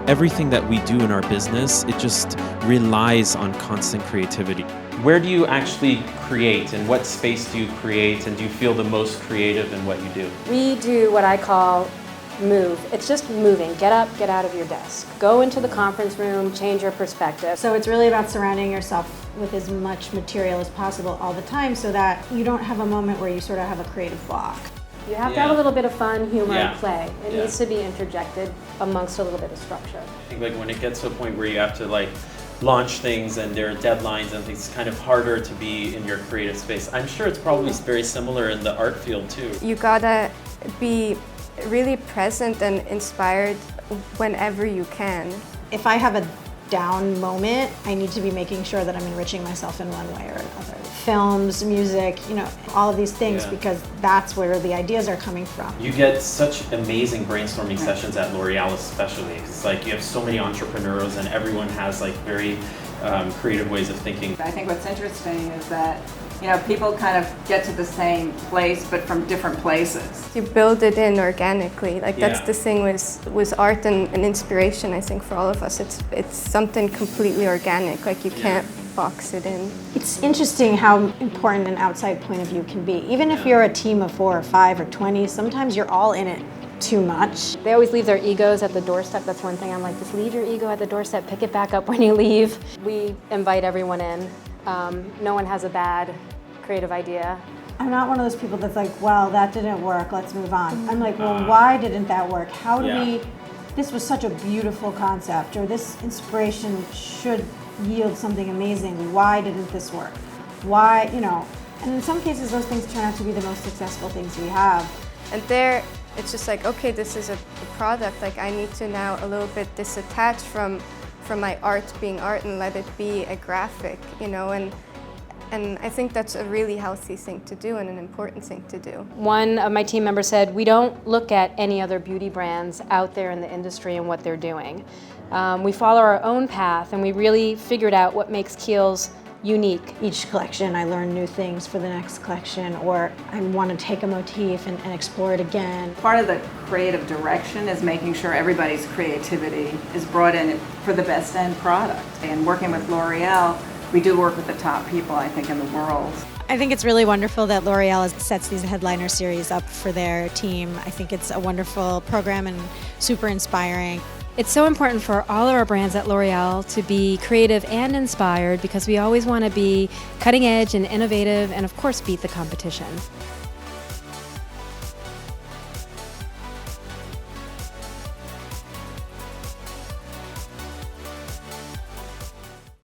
Everything that we do in our business, it just relies on constant creativity. Where do you actually create, and what space do you create, and do you feel the most creative in what you do? We do what I call move. It's just moving. Get up, get out of your desk. Go into the conference room, change your perspective. So it's really about surrounding yourself with as much material as possible all the time so that you don't have a moment where you sort of have a creative block. You have to have a little bit of fun, humor, and play. It Yeah. needs to be interjected amongst a little bit of structure. I think like when it gets to a point where you have to like launch things and there are deadlines and things, it's kind of harder to be in your creative space. I'm sure it's probably very similar in the art field too. You gotta be really present and inspired whenever you can. If I have a down moment, I need to be making sure that I'm enriching myself in one way or another. Films, music, you know, all of these things, because that's where the ideas are coming from. You get such amazing brainstorming sessions at L'Oreal especially. It's like you have so many entrepreneurs and everyone has like very creative ways of thinking. I think what's interesting is that, you know, people kind of get to the same place but from different places. You build it in organically. Like that's the thing with art and inspiration, I think, for all of us. It's something completely organic. Like you can't box it in. It's interesting how important an outside point of view can be. Even if you're a team of 4 or 5 or 20, sometimes you're all in it too much. They always leave their egos at the doorstep. That's one thing I'm like, just leave your ego at the doorstep, pick it back up when you leave. We invite everyone in. No one has a bad creative idea. I'm not one of those people that's like, well, that didn't work, let's move on. I'm like, well, why didn't that work? How do we, this was such a beautiful concept, or this inspiration should yield something amazing. Why didn't this work? Why, you know, and in some cases those things turn out to be the most successful things we have. And there, it's just like, okay, this is a product. Like I need to now a little bit disattach from my art being art and let it be a graphic, you know, and I think that's a really healthy thing to do and an important thing to do. One of my team members said, we don't look at any other beauty brands out there in the industry and what they're doing. We follow our own path and we really figured out what makes Kiehl's unique. Each collection I learn new things for the next collection, or I want to take a motif and explore it again. Part of the creative direction is making sure everybody's creativity is brought in for the best end product. And working with L'Oreal, we do work with the top people, I think, in the world. I think it's really wonderful that L'Oreal sets these headliner series up for their team. I think it's a wonderful program and super inspiring. It's so important for all of our brands at L'Oreal to be creative and inspired because we always want to be cutting edge and innovative and of course beat the competition.